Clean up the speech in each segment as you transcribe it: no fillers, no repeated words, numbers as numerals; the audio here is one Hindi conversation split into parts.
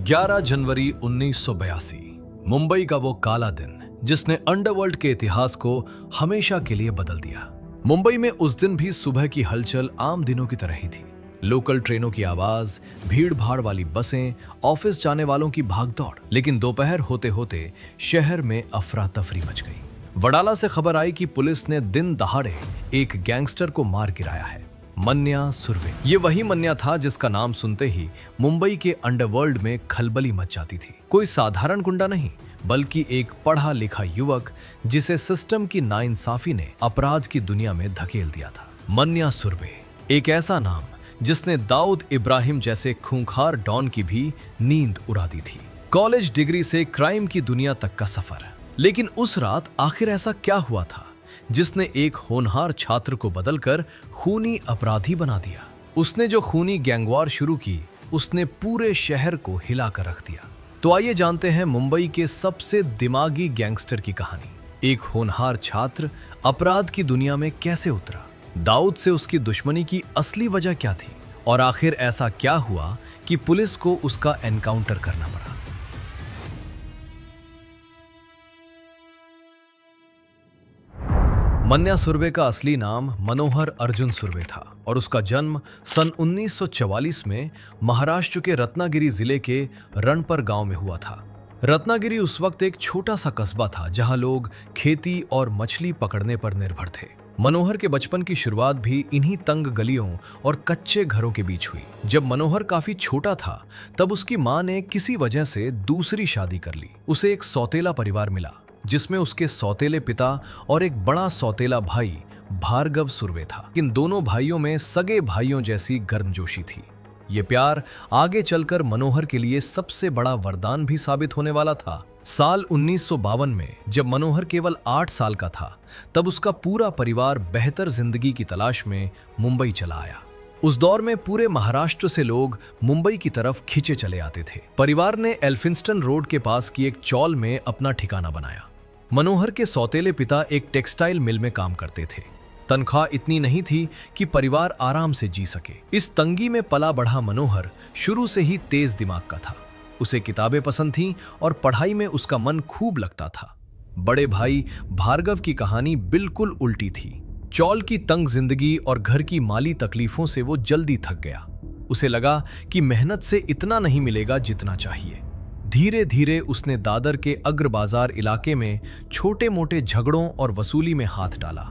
11 जनवरी 1982 मुंबई का वो काला दिन जिसने अंडरवर्ल्ड के इतिहास को हमेशा के लिए बदल दिया। मुंबई में उस दिन भी सुबह की हलचल आम दिनों की तरह ही थी। लोकल ट्रेनों की आवाज, भीड़ भाड़ वाली बसें, ऑफिस जाने वालों की भागदौड़। लेकिन दोपहर होते होते शहर में अफरा तफरी मच गई। वडाला से खबर आई कि पुलिस ने दिन दहाड़े एक गैंगस्टर को मार गिराया है। मन्या सुरवे। ये वही मन्या था जिसका नाम सुनते ही मुंबई के अंडरवर्ल्ड में खलबली मच जाती थी। कोई साधारण गुंडा नहीं, बल्कि एक पढ़ा लिखा युवक जिसे सिस्टम की नाइंसाफी ने अपराध की दुनिया में धकेल दिया था। मन्या सुरवे, एक ऐसा नाम जिसने दाऊद इब्राहिम जैसे खूंखार डॉन की भी नींद उड़ा दी थी। कॉलेज डिग्री से क्राइम की दुनिया तक का सफर। लेकिन उस रात आखिर ऐसा क्या हुआ था जिसने एक होनहार छात्र को बदलकर खूनी अपराधी बना दिया। उसने जो खूनी गैंगवार शुरू की, उसने पूरे शहर को हिला कर रख दिया। तो आइए जानते हैं मुंबई के सबसे दिमागी गैंगस्टर की कहानी। एक होनहार छात्र अपराध की दुनिया में कैसे उतरा, दाऊद से उसकी दुश्मनी की असली वजह क्या थी, और आखिर ऐसा क्या हुआ कि पुलिस को उसका एनकाउंटर करना पड़ा। मन्या सुरवे का असली नाम मनोहर अर्जुन सुरवे था और उसका जन्म सन 1944 में महाराष्ट्र के रत्नागिरी जिले के रणपर गांव में हुआ था। रत्नागिरी उस वक्त एक छोटा सा कस्बा था जहां लोग खेती और मछली पकड़ने पर निर्भर थे। मनोहर के बचपन की शुरुआत भी इन्हीं तंग गलियों और कच्चे घरों के बीच हुई। जब मनोहर काफी छोटा था तब उसकी मां ने किसी वजह से दूसरी शादी कर ली। उसे एक सौतेला परिवार मिला जिसमें उसके सौतेले पिता और एक बड़ा सौतेला भाई भार्गव सुरवे था। इन दोनों भाइयों में सगे भाइयों जैसी गर्मजोशी थी। ये प्यार आगे चलकर मनोहर के लिए सबसे बड़ा वरदान भी साबित होने वाला था। साल 1952 में जब मनोहर केवल 8 साल का था, तब उसका पूरा परिवार बेहतर जिंदगी की तलाश में मुंबई चला आया। उस दौर में पूरे महाराष्ट्र से लोग मुंबई की तरफ खिंचे चले आते थे। परिवार ने एल्फिंस्टन रोड के पास की एक चौल में अपना ठिकाना बनाया। मनोहर के सौतेले पिता एक टेक्सटाइल मिल में काम करते थे। तनख्वाह इतनी नहीं थी कि परिवार आराम से जी सके। इस तंगी में पला बढ़ा मनोहर शुरू से ही तेज दिमाग का था। उसे किताबें पसंद थीं और पढ़ाई में उसका मन खूब लगता था। बड़े भाई भार्गव की कहानी बिल्कुल उल्टी थी। चौल की तंग जिंदगी और घर की माली तकलीफों से वो जल्दी थक गया। उसे लगा कि मेहनत से इतना नहीं मिलेगा जितना चाहिए। धीरे धीरे उसने दादर के अग्र बाजार इलाके में छोटे मोटे झगड़ों और वसूली में हाथ डाला।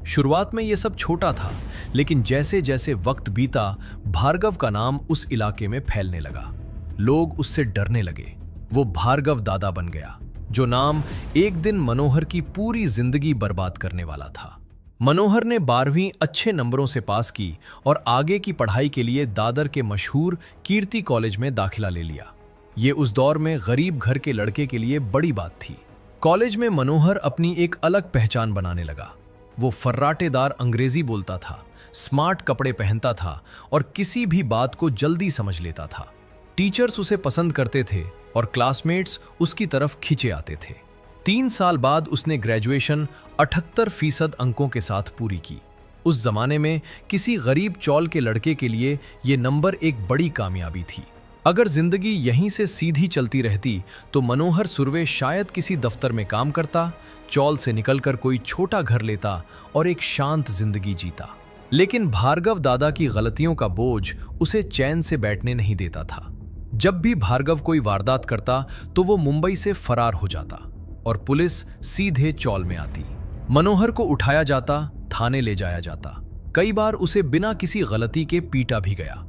शुरुआत में यह सब छोटा था, लेकिन जैसे जैसे वक्त बीता भार्गव का नाम उस इलाके में फैलने लगा। लोग उससे डरने लगे। वो भार्गव दादा बन गया, जो नाम एक दिन मनोहर की पूरी जिंदगी बर्बाद करने वाला था। मनोहर ने 12वीं अच्छे नंबरों से पास की और आगे की पढ़ाई के लिए दादर के मशहूर कीर्ति कॉलेज में दाखिला ले लिया। ये उस दौर में गरीब घर के लड़के के लिए बड़ी बात थी। कॉलेज में मनोहर अपनी एक अलग पहचान बनाने लगा। वो फर्राटेदार अंग्रेजी बोलता था, स्मार्ट कपड़े पहनता था और किसी भी बात को जल्दी समझ लेता था। टीचर्स उसे पसंद करते थे और क्लासमेट्स उसकी तरफ खिंचे आते थे। 3 साल बाद उसने ग्रेजुएशन 78% अंकों के साथ पूरी की। उस जमाने में किसी गरीब चौल के लड़के के लिए ये नंबर एक बड़ी कामयाबी थी। अगर जिंदगी यहीं से सीधी चलती रहती तो मनोहर सुरवे शायद किसी दफ्तर में काम करता, चौल से निकलकर कोई छोटा घर लेता और एक शांत जिंदगी जीता। लेकिन भार्गव दादा की गलतियों का बोझ उसे चैन से बैठने नहीं देता था। जब भी भार्गव कोई वारदात करता तो वो मुंबई से फरार हो जाता और पुलिस सीधे चौल में आती। मनोहर को उठाया जाता, थाने ले जाया जाता। कई बार उसे बिना किसी गलती के पीटा भी गया।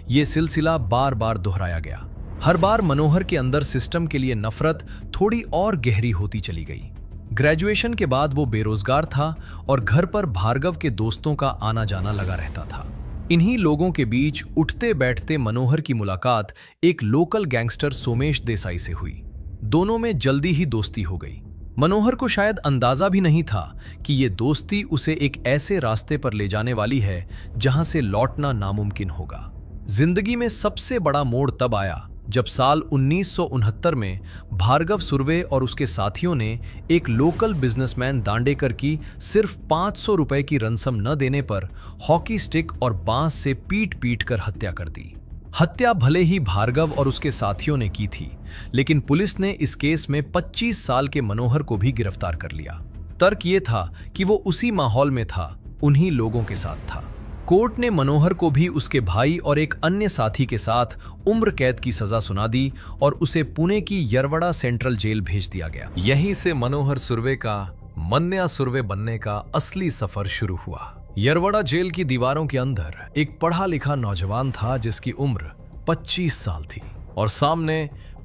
ये सिलसिला बार बार दोहराया गया। हर बार मनोहर के अंदर सिस्टम के लिए नफरत थोड़ी और गहरी होती चली गई। ग्रेजुएशन के बाद वो बेरोजगार था और घर पर भार्गव के दोस्तों का आना जाना लगा रहता था। इन्हीं लोगों के बीच उठते बैठते मनोहर की मुलाकात एक लोकल गैंगस्टर सोमेश देसाई से हुई। दोनों में जल्दी ही दोस्ती हो गई। मनोहर को शायद अंदाजा भी नहीं था कि ये दोस्ती उसे एक ऐसे रास्ते पर ले जाने वाली है जहां से लौटना नामुमकिन होगा। जिंदगी में सबसे बड़ा मोड़ तब आया जब साल 1969 में भार्गव सुरवे और उसके साथियों ने एक लोकल बिजनेसमैन दांडेकर की सिर्फ 500 रुपए की रंसम न देने पर हॉकी स्टिक और बांस से पीट पीट कर हत्या कर दी। हत्या भले ही भार्गव और उसके साथियों ने की थी, लेकिन पुलिस ने इस केस में 25 साल के मनोहर को भी गिरफ्तार कर लिया। तर्क ये था कि वो उसी माहौल में था, उन्हीं लोगों के साथ था। कोर्ट ने मनोहर को भी उसके भाई और एक अन्य साथी के साथ उम्र कैद की सजा सुना दी और उसे पुणे की यरवड़ा सेंट्रल जेल भेज दिया गया। यहीं से मनोहर सुर्वे का मन्या सुर्वे बनने का असली सफर शुरू हुआ। यरवड़ा जेल की दीवारों के अंदर एक पढ़ा लिखा नौजवान था जिसकी उम्र 25 साल थी और सामने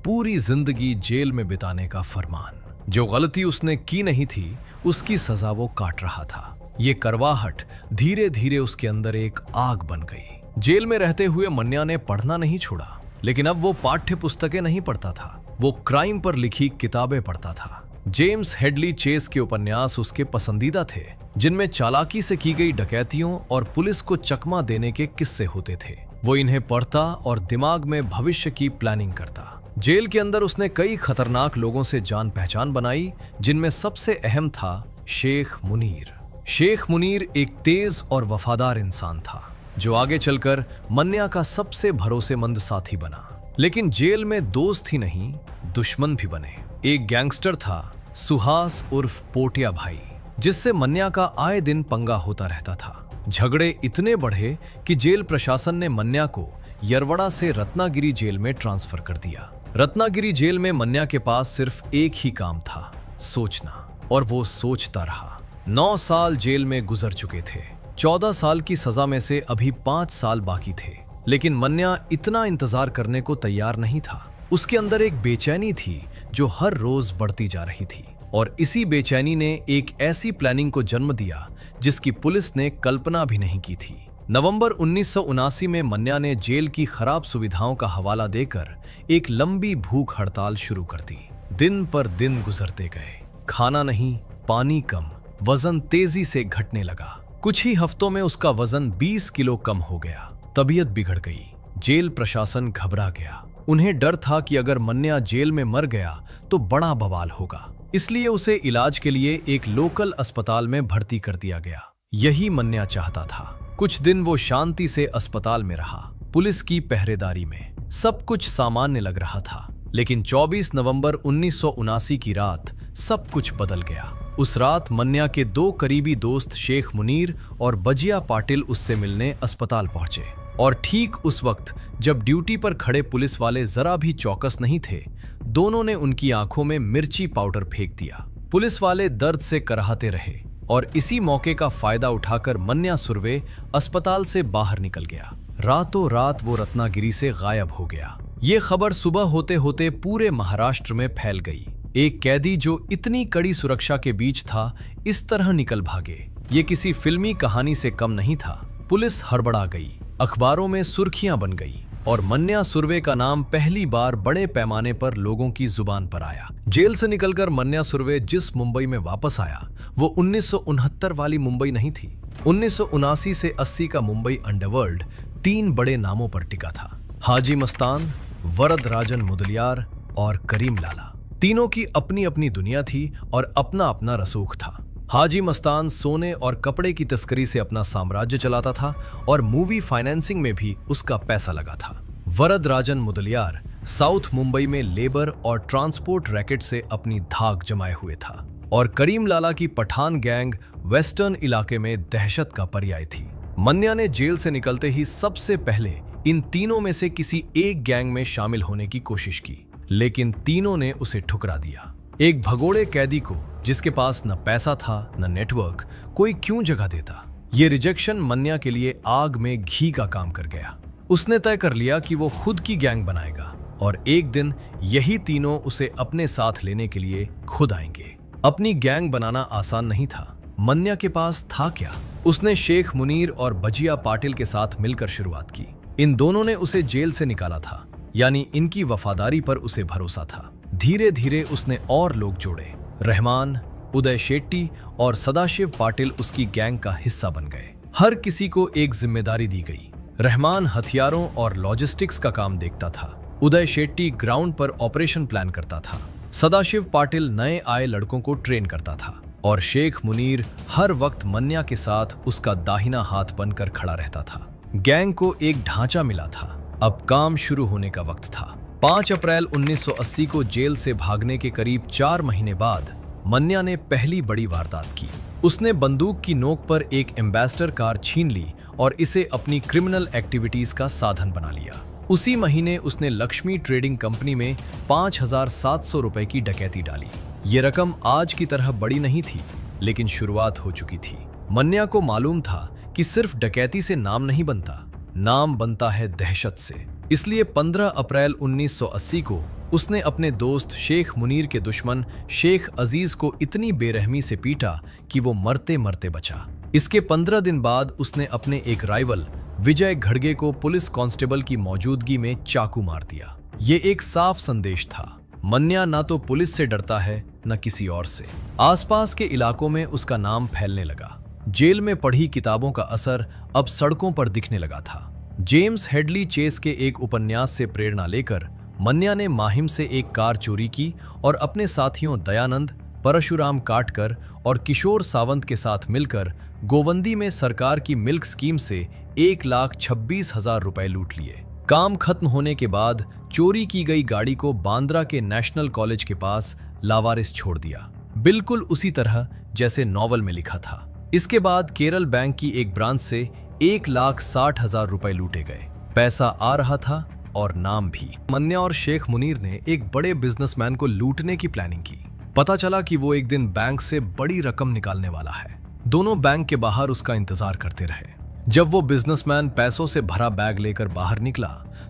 पूरी जिंदगी जेल में बिताने का फरमान। जो गलती उसने की नहीं थी, उसकी सजा वो काट रहा था। ये करवाहट धीरे धीरे उसके अंदर एक आग बन गई। जेल में रहते हुए मन्या ने पढ़ना नहीं छोड़ा, लेकिन अब वो पाठ्य पुस्तकें नहीं पढ़ता था, वो क्राइम पर लिखी किताबें पढ़ता था। जेम्स हेडली चेस के उपन्यास उसके पसंदीदा थे, जिनमें चालाकी से की गई डकैतियों और पुलिस को चकमा देने के किस्से होते थे। वो इन्हें पढ़ता और दिमाग में भविष्य की प्लानिंग करता। जेल के अंदर उसने कई खतरनाक लोगों से जान पहचान बनाई, जिनमें सबसे अहम था शेख मुनीर। शेख मुनीर एक तेज और वफादार इंसान था, जो आगे चलकर मन्या का सबसे भरोसेमंद साथी बना। लेकिन जेल में दोस्त ही नहीं, दुश्मन भी बने। एक गैंगस्टर था, सुहास उर्फ पोटिया भाई, जिससे मन्या का आए दिन पंगा होता रहता था। झगड़े इतने बढ़े कि जेल प्रशासन ने मन्या को यरवड़ा से रत्नागिरी जेल में ट्रांसफर कर दिया। रत्नागिरी जेल में मन्या के पास सिर्फ एक ही काम था, सोचना, और वो सोचता रहा। 9 साल जेल में गुजर चुके थे। 14 साल की सजा में से अभी 5 साल बाकी थे, लेकिन मन्या इतना इंतजार करने को तैयार नहीं था। उसके अंदर एक बेचैनी थी जो हर रोज बढ़ती जा रही थी, और इसी बेचैनी ने एक ऐसी प्लानिंग को जन्म दिया जिसकी पुलिस ने कल्पना भी नहीं की थी। नवंबर 1979 में मन्या ने जेल की खराब सुविधाओं का हवाला देकर एक लंबी भूख हड़ताल शुरू कर दी। दिन पर दिन गुजरते गए, खाना नहीं, पानी कम, वजन तेजी से घटने लगा। कुछ ही हफ्तों में उसका वजन 20 किलो कम हो गया। तबीयत बिगड़ गई। जेल प्रशासन घबरा गया। उन्हें डर था कि अगर मन्या जेल में मर गया तो बड़ा बवाल होगा, इसलिए उसे इलाज के लिए एक लोकल अस्पताल में भर्ती कर दिया गया। यही मन्या चाहता था। कुछ दिन वो शांति से अस्पताल में रहा, पुलिस की पहरेदारी में। सब कुछ सामान्य लग रहा था, लेकिन 24 नवंबर 1979 की रात सब कुछ बदल गया। उस रात मन्या के 2 करीबी दोस्त शेख मुनीर और बजिया पाटिल उससे मिलने अस्पताल पहुंचे, और ठीक उस वक्त जब ड्यूटी पर खड़े पुलिस वाले जरा भी चौकस नहीं थे, दोनों ने उनकी आंखों में मिर्ची पाउडर फेंक दिया। पुलिस वाले दर्द से कराहते रहे, और इसी मौके का फायदा उठाकर मन्या सुर्वे अस्पताल से बाहर निकल गया। रातों रात वो रत्नागिरी से गायब हो गया। ये खबर सुबह होते होते पूरे महाराष्ट्र में फैल गई। एक कैदी जो इतनी कड़ी सुरक्षा के बीच था, इस तरह निकल भागे, ये किसी फिल्मी कहानी से कम नहीं था। पुलिस हड़बड़ा गई, अखबारों में सुर्खियां बन गई, और मन्या सुर्वे का नाम पहली बार बड़े पैमाने पर लोगों की जुबान पर आया। जेल से निकलकर मन्या सुर्वे जिस मुंबई में वापस आया, वो 1969 वाली मुंबई नहीं थी। 1979 से 80 का मुंबई अंडरवर्ल्ड 3 बड़े नामों पर टिका था: हाजी मस्तान, वरदराजन मुदलियार और करीम लाला। तीनों की अपनी अपनी दुनिया थी और अपना अपना रसूख था। हाजी मस्तान सोने और कपड़े की तस्करी से अपना साम्राज्य चलाता था, और मूवी फाइनेंसिंग में भी उसका पैसा लगा था। वरदराजन मुदलियार साउथ मुंबई में लेबर और ट्रांसपोर्ट रैकेट से अपनी धाक जमाए हुए था, और करीम लाला की पठान गैंग वेस्टर्न इलाके में दहशत का पर्याय थी। मन्या ने जेल से निकलते ही सबसे पहले इन तीनों में से किसी एक गैंग में शामिल होने की कोशिश की, लेकिन तीनों ने उसे ठुकरा दिया। एक भगोड़े कैदी को, जिसके पास न पैसा था न नेटवर्क, कोई क्यों जगह देता? ये रिजेक्शन मन्या के लिए आग में घी का काम कर गया। उसने तय कर लिया कि वो खुद की गैंग बनाएगा, और एक दिन यही तीनों उसे अपने साथ लेने के लिए खुद आएंगे। अपनी गैंग बनाना आसान नहीं था। मन्या के पास था क्या? उसने शेख मुनीर और बजिया पाटिल के साथ मिलकर शुरुआत की। इन दोनों ने उसे जेल से निकाला था, यानी इनकी वफादारी पर उसे भरोसा था। धीरे धीरे उसने और लोग जोड़े। रहमान, उदय शेट्टी और सदाशिव पाटिल उसकी गैंग का हिस्सा बन गए। हर किसी को एक जिम्मेदारी दी गई। रहमान हथियारों और लॉजिस्टिक्स का काम देखता था। उदय शेट्टी ग्राउंड पर ऑपरेशन प्लान करता था। सदाशिव पाटिल नए आए लड़कों को ट्रेन करता था, और शेख मुनीर हर वक्त मन्या के साथ उसका दाहिना हाथ बनकर खड़ा रहता था। गैंग को एक ढांचा मिला था, अब काम शुरू होने का वक्त था। 5 अप्रैल 1980 को जेल से भागने के करीब 4 महीने बाद मन्या ने पहली बड़ी वारदात की। उसने बंदूक की नोक पर एक एम्बेसडर कार छीन ली और इसे अपनी क्रिमिनल एक्टिविटीज का साधन बना लिया। उसी महीने उसने लक्ष्मी ट्रेडिंग कंपनी में 5,700 रुपए की डकैती डाली। ये रकम आज की तरह बड़ी नहीं थी, लेकिन शुरुआत हो चुकी थी। मन्या को मालूम था कि सिर्फ डकैती से नाम नहीं बनता, नाम बनता है दहशत से। इसलिए 15 अप्रैल 1980 को उसने अपने दोस्त शेख मुनीर के दुश्मन शेख अजीज को इतनी बेरहमी से पीटा कि वो मरते मरते बचा। इसके 15 दिन बाद उसने अपने एक राइवल विजय घड़गे को पुलिस कांस्टेबल की मौजूदगी में चाकू मार दिया। ये एक साफ संदेश था, मन्या ना तो पुलिस से डरता है न किसी और से। आसपास के इलाकों में उसका नाम फैलने लगा। जेल में पढ़ी किताबों का असर अब सड़कों पर दिखने लगा था। जेम्स हेडली चेस के एक उपन्यास से प्रेरणा लेकर मन्या ने माहिम से एक कार चोरी की और अपने साथियों दयानंद, परशुराम काटकर और किशोर सावंत के साथ मिलकर गोवंदी में सरकार की मिल्क स्कीम से 1,26,000 रुपए लूट लिए। काम खत्म होने के बाद चोरी की गई गाड़ी को बांद्रा के नेशनल कॉलेज के पास लावारिस छोड़ दिया, बिल्कुल उसी तरह जैसे नॉवल में लिखा था। इसके बाद केरल बैंक की एक ब्रांच से 1,60,000 रुपए लूटे गए। पैसा आ रहा था और नाम भी। मन्या और शेख मुनीर ने एक बड़े बिजनेसमैन को लूटने की प्लानिंग की। पता चला कि वो एक दिन बैंक से बड़ी रकम निकालने वाला है। दोनों बैंक के बाहर उसका इंतजार करते रहे। जब वो बिजनेसमैन पैसों से भरा बैग लेकर बाहर निकला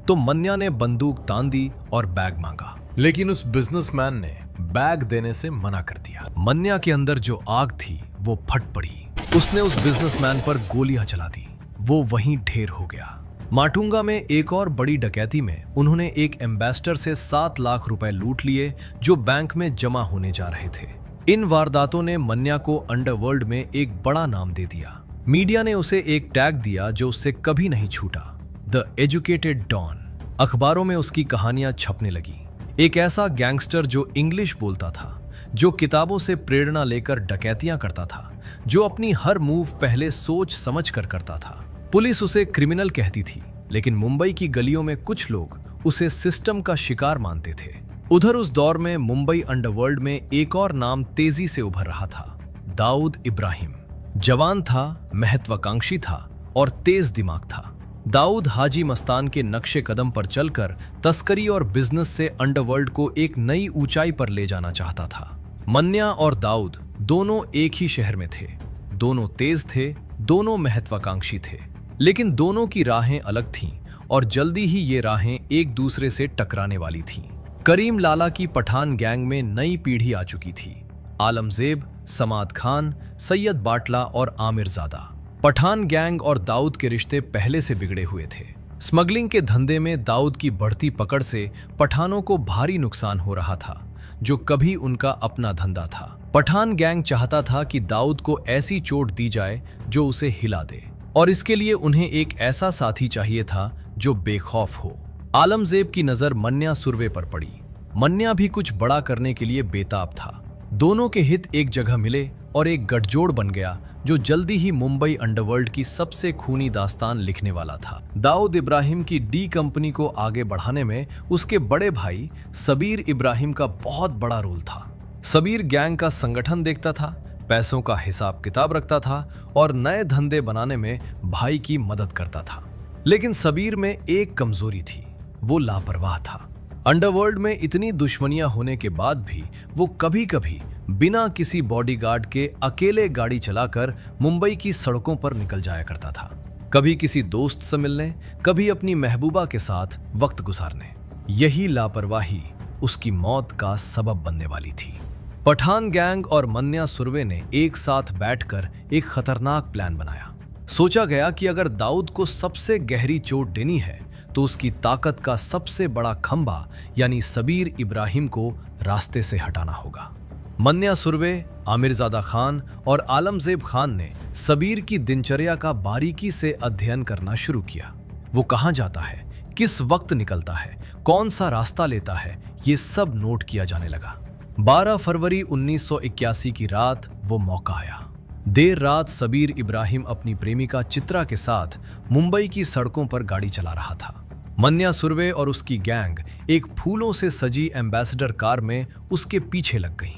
तो मन्या ने बंदूक तान दी और बैग मांगा, लेकिन उस बिजनेसमैन ने बैग देने से मना कर दिया। मन्या के अंदर जो आग थी वो फट पड़ी। उसने उस बिजनेसमैन पर गोलियां चला दी। वो वहीं ढेर हो गया। माटुंगा में एक और बड़ी डकैती में उन्होंने एक एम्बेसडर से 7 लाख रुपए लूट लिए जो बैंक में जमा होने जा रहे थे। इन वारदातों ने मन्या को अंडरवर्ल्ड में एक बड़ा नाम दे दिया। मीडिया ने उसे एक टैग दिया जो उससे कभी नहीं छूटा, द एजुकेटेड डॉन। अखबारों में उसकी कहानियां छपने लगी। एक ऐसा गैंगस्टर जो इंग्लिश बोलता था, जो किताबों से प्रेरणा लेकर डकैतियां करता था, जो अपनी हर मूव पहले सोच समझ कर करता था। पुलिस उसे क्रिमिनल कहती थी, लेकिन मुंबई की गलियों में कुछ लोग उसे सिस्टम का शिकार मानते थे। उधर उस दौर में मुंबई अंडरवर्ल्ड में एक और नाम तेजी से उभर रहा था, दाऊद इब्राहिम। जवान था, महत्वाकांक्षी था और तेज दिमाग था। दाऊद हाजी मस्तान के नक्शे कदम पर चलकर तस्करी और बिजनेस से अंडरवर्ल्ड को एक नई ऊंचाई पर ले जाना चाहता था। मन्या और दाऊद दोनों एक ही शहर में थे, दोनों तेज थे, दोनों महत्वाकांक्षी थे, लेकिन दोनों की राहें अलग थीं और जल्दी ही ये राहें एक दूसरे से टकराने वाली थीं। करीम लाला की पठान गैंग में नई पीढ़ी आ चुकी थी। आलमजेब, समाद खान, सैयद बाटला और आमिरजादा। पठान गैंग और दाऊद के रिश्ते पहले से बिगड़े हुए थे। स्मगलिंग के धंधे में दाऊद की बढ़ती पकड़ से पठानों को भारी नुकसान हो रहा था, जो कभी उनका अपना धंधा था। पठान गैंग चाहता था कि दाऊद को ऐसी चोट दी जाए जो उसे हिला दे, और इसके लिए उन्हें एक ऐसा साथी चाहिए था जो बेखौफ हो। आलमजेब की नजर मन्या सुरवे पर पड़ी। मन्या भी कुछ बड़ा करने के लिए बेताब था। दोनों के हित एक जगह मिले और एक गठजोड़ बन गया जो जल्दी ही मुंबई अंडरवर्ल्ड की सबसे खूनी दास्तान लिखने वाला था। दाऊद इब्राहिम की डी कंपनी को आगे बढ़ाने में उसके बड़े भाई सबीर इब्राहिम का बहुत बड़ा रोल था। सबीर गैंग का संगठन देखता था, पैसों का हिसाब किताब रखता था और नए धंधे बनाने में भाई की मदद करता था। लेकिन सबीर में एक कमजोरी थी, वो लापरवाह था। अंडरवर्ल्ड में इतनी दुश्मनियां होने के बाद भी वो कभी-कभी बिना किसी बॉडीगार्ड के अकेले गाड़ी चलाकर मुंबई की सड़कों पर निकल जाया करता था। कभी किसी दोस्त से मिलने, कभी अपनी महबूबा के साथ वक्त गुजारने। यही लापरवाही उसकी मौत का सबब बनने वाली थी। पठान गैंग और मन्या सुरवे ने एक साथ बैठकर एक खतरनाक प्लान बनाया। सोचा गया कि अगर दाऊद को सबसे गहरी चोट देनी है तो उसकी ताकत का सबसे बड़ा खंभा यानी सबीर इब्राहिम को रास्ते से हटाना होगा। मन्या सुरवे, आमिरजादा खान और आलमजेब खान ने सबीर की दिनचर्या का बारीकी से अध्ययन करना शुरू किया। वो कहाँ जाता है, किस वक्त निकलता है, कौन सा रास्ता लेता है, ये सब नोट किया जाने लगा। 12 फरवरी 1981 की रात वो मौका आया। देर रात सबीर इब्राहिम अपनी प्रेमिका चित्रा के साथ मुंबई की सड़कों पर गाड़ी चला रहा था। मन्या सुर्वे और उसकी गैंग एक फूलों से सजी एम्बेसडर कार में उसके पीछे लग गई,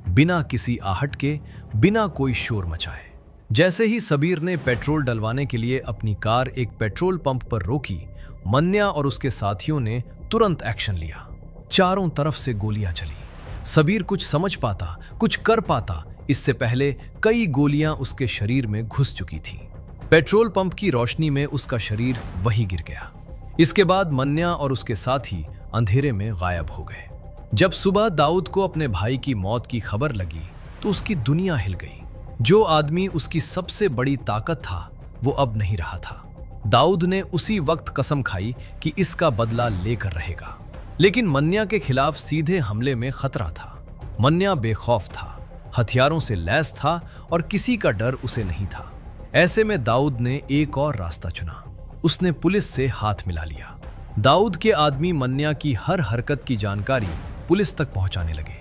बिना किसी आहट के, बिना कोई शोर मचाए। जैसे ही सबीर ने पेट्रोल डलवाने के लिए अपनी कार एक पेट्रोल पंप पर रोकी, मन्या और उसके साथियों ने तुरंत एक्शन लिया। चारों तरफ से गोलियां चली। सबीर कुछ समझ पाता, कुछ कर पाता, इससे पहले कई गोलियां उसके शरीर में घुस चुकी थीं। पेट्रोल पंप की रोशनी में उसका शरीर वहीं गिर गया। इसके बाद मन्या और उसके साथी अंधेरे में गायब हो गए। जब सुबह दाऊद को अपने भाई की मौत की खबर लगी तो उसकी दुनिया हिल गई। जो आदमी उसकी सबसे बड़ी ताकत था वो अब नहीं रहा था। दाऊद ने उसी वक्त कसम खाई कि इसका बदला लेकर रहेगा। लेकिन मन्या के खिलाफ सीधे हमले में खतरा था। मन्या बेखौफ था, हथियारों से लैस था और किसी का डर उसे नहीं था। ऐसे में दाऊद ने एक और रास्ता चुना। उसने पुलिस से हाथ मिला लिया। दाऊद के आदमी मन्या की हर हरकत की जानकारी पुलिस तक पहुंचाने लगे।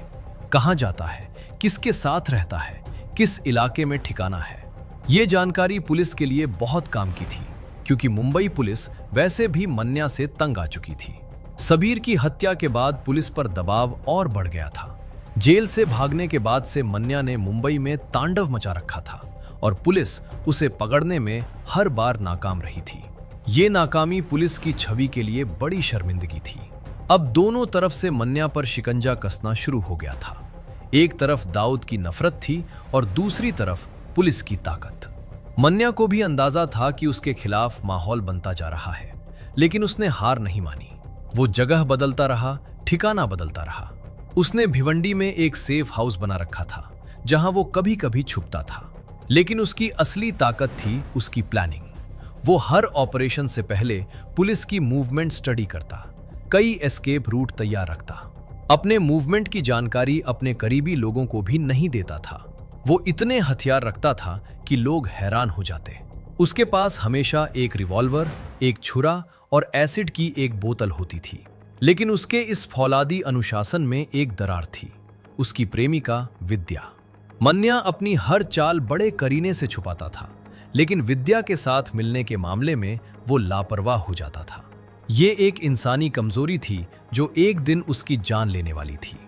कहां जाता है, किसके साथ रहता है, किस इलाके में ठिकाना है, ये जानकारी पुलिस के लिए बहुत काम की थी, क्योंकि मुंबई पुलिस वैसे भी मन्या से तंग आ चुकी थी। सबीर की हत्या के बाद पुलिस पर दबाव और बढ़ गया था। जेल से भागने के बाद से मन्या ने मुंबई में तांडव मचा रखा था और पुलिस उसे पकड़ने में हर बार नाकाम रही थी। ये नाकामी पुलिस की छवि के लिए बड़ी शर्मिंदगी थी। अब दोनों तरफ से मन्या पर शिकंजा कसना शुरू हो गया था। एक तरफ दाऊद की नफरत थी और दूसरी तरफ पुलिस की ताकत। मन्या को भी अंदाजा था कि उसके खिलाफ माहौल बनता जा रहा है, लेकिन उसने हार नहीं मानी। वो जगह बदलता रहा, ठिकाना बदलता रहा। उसने भिवंडी में एक सेफ हाउस बना रखा था, जहां वो कभी कभी छुपता था। लेकिन उसकी असली ताकत थी उसकी प्लानिंग। वो हर ऑपरेशन से पहले पुलिस की मूवमेंट स्टडी करता, कई एस्केप रूट तैयार रखता। अपने मूवमेंट की जानकारी अपने करीबी लोगों को भी नहीं देता था। वो इतने हथियार रखता था कि लोग हैरान हो जाते। उसके पास हमेशा एक रिवॉल्वर, एक छुरा और एसिड की एक बोतल होती थी। लेकिन उसके इस फौलादी अनुशासन में एक दरार थी, उसकी प्रेमिका विद्या। मन्या अपनी हर चाल बड़े करीने से छुपाता था, लेकिन विद्या के साथ मिलने के मामले में वो लापरवाह हो जाता था। ये एक इंसानी कमजोरी थी जो एक दिन उसकी जान लेने वाली थी।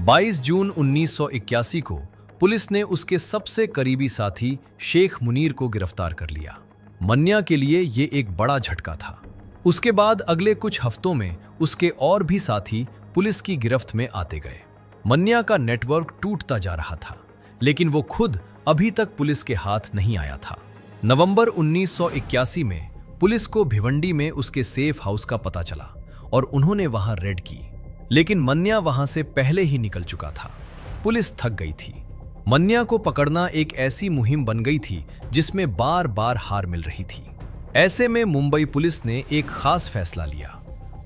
22 जून 1981 को पुलिस ने उसके सबसे करीबी साथी शेख मुनीर को गिरफ्तार कर लिया। मन्या के लिए ये एक बड़ा झटका था। उसके बाद अगले कुछ हफ्तों में उसके और भी साथी पुलिस की गिरफ्त में आते गए। मन्या का नेटवर्क टूटता जा रहा था, लेकिन वो खुद अभी तक पुलिस के हाथ नहीं आया था। नवंबर 1981 में पुलिस को भिवंडी में उसके सेफ हाउस का पता चला और उन्होंने वहां रेड की। लेकिन मन्या वहां से पहले ही निकल चुका था। पुलिस थक गई थी। मन्या को पकड़ना एक ऐसी मुहिम बन गई थी जिसमें बार बार हार मिल रही थी। ऐसे में मुंबई पुलिस ने एक खास फैसला लिया।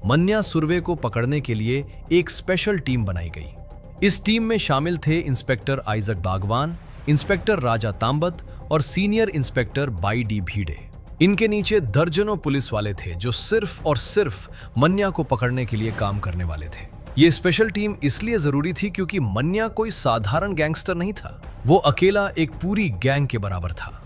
मन्या सुर्वे को पकड़ने के लिए एक स्पेशल टीम बनाई गई। इस टीम में शामिल थे इंस्पेक्टर आइजक बागवान, इंस्पेक्टर राजा तांबत और सीनियर इंस्पेक्टर बाई डी भीड़े। इनके नीचे दर्जनों पुलिस वाले थे जो सिर्फ और सिर्फ मन्या को पकड़ने के लिए काम करने वाले थे। ये स्पेशल टीम इसलिए जरूरी थी क्योंकि मन्या कोई साधारण गैंगस्टर नहीं था। वो अकेला एक पूरी गैंग के बराबर था।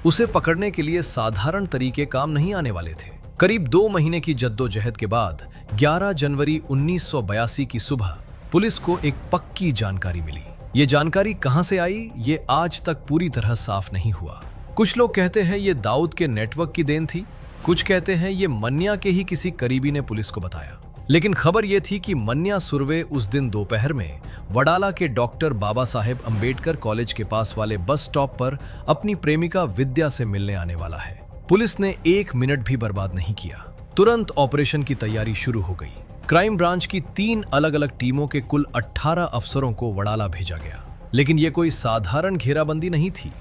उसे पकड़ने के लिए साधारण तरीके काम नहीं आने वाले थे। करीब 2 महीने की जद्दोजहद के बाद 11 जनवरी 1982 की सुबह पुलिस को एक पक्की जानकारी मिली। ये जानकारी कहां से आई, ये आज तक पूरी तरह साफ नहीं हुआ। कुछ लोग कहते हैं ये दाऊद के नेटवर्क की देन थी, कुछ कहते हैं ये मन्या के ही किसी करीबी ने पुलिस को बताया। लेकिन खबर यह थी कि मन्या सुर्वे उस दिन दोपहर में वडाला के डॉक्टर बाबा साहेब अंबेडकर कॉलेज के पास वाले बस स्टॉप पर अपनी प्रेमिका विद्या से मिलने आने वाला है। पुलिस ने 1 मिनट भी बर्बाद नहीं किया। तुरंत ऑपरेशन की तैयारी शुरू हो गई। क्राइम ब्रांच की 3 अलग अलग टीमों के कुल 18 अफसरों को वडाला भेजा गया। लेकिन यह कोई साधारण घेराबंदी नहीं थी।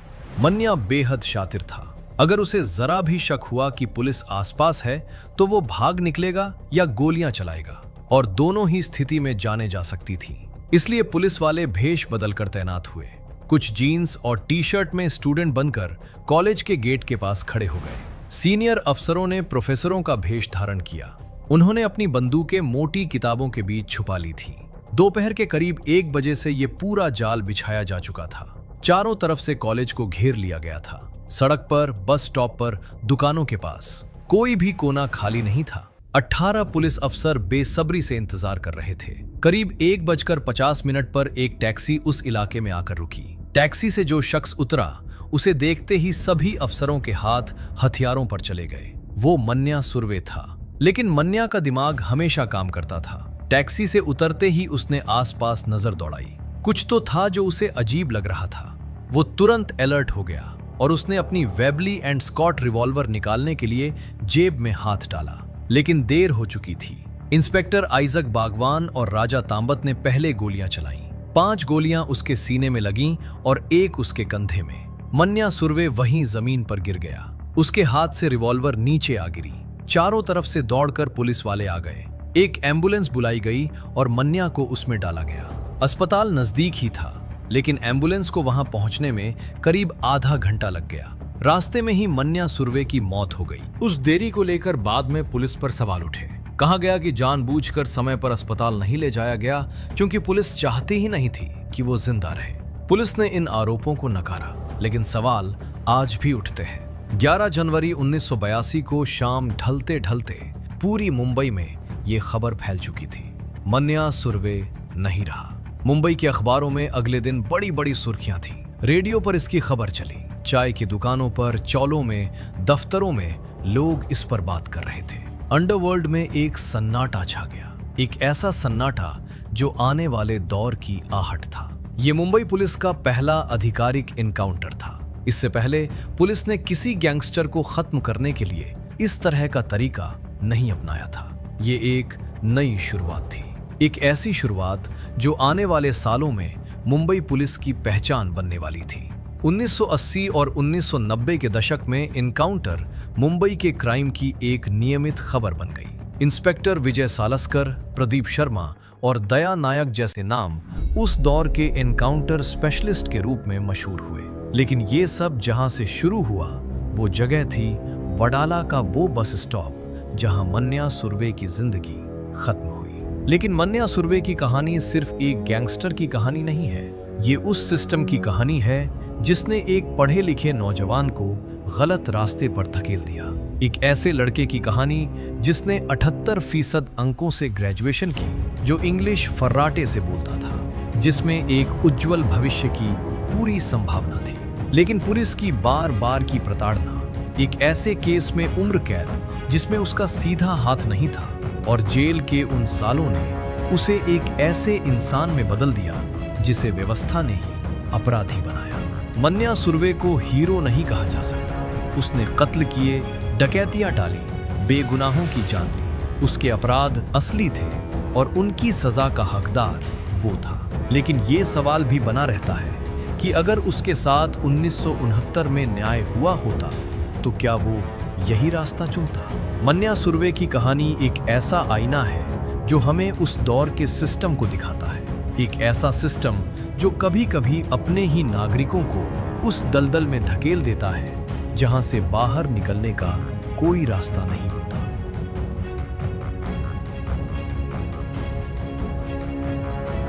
मन्या बेहद शातिर था। अगर उसे जरा भी शक हुआ कि पुलिस आसपास है तो वो भाग निकलेगा या गोलियां चलाएगा, और दोनों ही स्थिति में जाने जा सकती थी। इसलिए पुलिस वाले भेष बदलकर तैनात हुए। कुछ जीन्स और टी-शर्ट में स्टूडेंट बनकर कॉलेज के गेट के पास खड़े हो गए। सीनियर अफसरों ने प्रोफेसरों का भेष धारण किया। उन्होंने अपनी बंदूकें मोटी किताबों के बीच छुपा ली थी। दोपहर के करीब 1 बजे से ये पूरा जाल बिछाया जा चुका था। चारों तरफ से कॉलेज को घेर लिया गया था। सड़क पर, बस स्टॉप पर, दुकानों के पास कोई भी कोना खाली नहीं था। 18 पुलिस अफसर बेसब्री से इंतजार कर रहे थे। करीब 1:50 पर एक टैक्सी उस इलाके में आकर रुकी। टैक्सी से जो शख्स उतरा, उसे देखते ही सभी अफसरों के हाथ हथियारों पर चले गए। वो मन्या सुर्वे था। लेकिन मन्या का दिमाग हमेशा काम करता था। टैक्सी से उतरते ही उसने आसपास नजर दौड़ाई। कुछ तो था जो उसे अजीब लग रहा था। वो तुरंत अलर्ट हो गया और उसने अपनी वेबली एंड स्कॉट रिवॉल्वर निकालने के लिए जेब में हाथ डाला। लेकिन देर हो चुकी थी। इंस्पेक्टर आइजक बागवान और राजा तांबत ने पहले गोलियां चलाईं। 5 गोलियां उसके सीने में लगीं और एक उसके कंधे में। मन्या सुर्वे वहीं जमीन पर गिर गया। उसके हाथ से रिवॉल्वर नीचे आ गिरी। चारों तरफ से दौड़कर पुलिस वाले आ गए। एक एम्बुलेंस बुलाई गई और मन्या को उसमें डाला गया। अस्पताल नजदीक ही था, लेकिन एम्बुलेंस को वहां पहुंचने में करीब आधा घंटा लग गया। रास्ते में ही मन्या सुर्वे की मौत हो गई। उस देरी को लेकर बाद में पुलिस पर सवाल उठे। कहा गया कि जानबूझकर समय पर अस्पताल नहीं ले जाया गया, क्योंकि पुलिस चाहती ही नहीं थी कि वो जिंदा रहे। पुलिस ने इन आरोपों को नकारा, लेकिन सवाल आज भी उठते हैं। 11 जनवरी 1982 को शाम ढलते ढलते पूरी मुंबई में ये खबर फैल चुकी थी। मन्या सुर्वे नहीं रहा। मुंबई के अखबारों में अगले दिन बड़ी बड़ी सुर्खियां थीं। रेडियो पर इसकी खबर चली। चाय की दुकानों पर, चौलों में, दफ्तरों में लोग इस पर बात कर रहे थे। अंडरवर्ल्ड में एक सन्नाटा छा गया। एक ऐसा सन्नाटा जो आने वाले दौर की आहट था। ये मुंबई पुलिस का पहला आधिकारिक इनकाउंटर था। इससे पहले पुलिस ने किसी गैंगस्टर को खत्म करने के लिए इस तरह का तरीका नहीं अपनाया था। ये एक नई शुरुआत थी। एक ऐसी शुरुआत जो आने वाले सालों में मुंबई पुलिस की पहचान बनने वाली थी। 1980 और 1990 के दशक में इनकाउंटर मुंबई के क्राइम की एक नियमित खबर बन गई। इंस्पेक्टर विजय सालस्कर, प्रदीप शर्मा और दया नायक जैसे नाम उस दौर के एनकाउंटर स्पेशलिस्ट के रूप में मशहूर हुए। लेकिन ये सब जहां से शुरू हुआ, वो जगह थी वडाला का वो बस स्टॉप जहां मन्या सुर्वे की जिंदगी खत्म हुई। लेकिन मन्या सुर्वे की कहानी सिर्फ एक गैंगस्टर की कहानी नहीं है। ये उस सिस्टम की कहानी है जिसने एक पढ़े लिखे नौजवान को गलत रास्ते पर धकेल दिया। एक ऐसे लड़के की कहानी जिसने 78% अंकों से ग्रेजुएशन की, जो इंग्लिश फर्राटे से बोलता था, जिसमें एक उज्जवल भविष्य की पूरी संभावना थी। लेकिन पुलिस की बार बार की प्रताड़ना, एक ऐसे केस में उम्र कैद जिसमें उसका सीधा हाथ नहीं था, और जेल के उन सालों ने उसे एक ऐसे इंसान में बदल दिया जिसे व्यवस्था ने ही अपराधी बनाया। मन्या सुर्वे को हीरो नहीं कहा जा सकता। उसने कत्ल किए, डकैतियां टाली, बेगुनाहों की जान ली। उसके अपराध असली थे और उनकी सजा का हकदार वो था। लेकिन ये सवाल भी बना रहता है कि अगर उसके साथ 1969 में न्याय हुआ होता तो क्या वो यही रास्ता चुनता? मन्या सुर्वे की कहानी एक ऐसा आईना है जो हमें उस दौर के सिस्टम को दिखाता है। एक ऐसा सिस्टम जो कभी कभी अपने ही नागरिकों को उस दलदल में धकेल देता है जहां से बाहर निकलने का कोई रास्ता नहीं।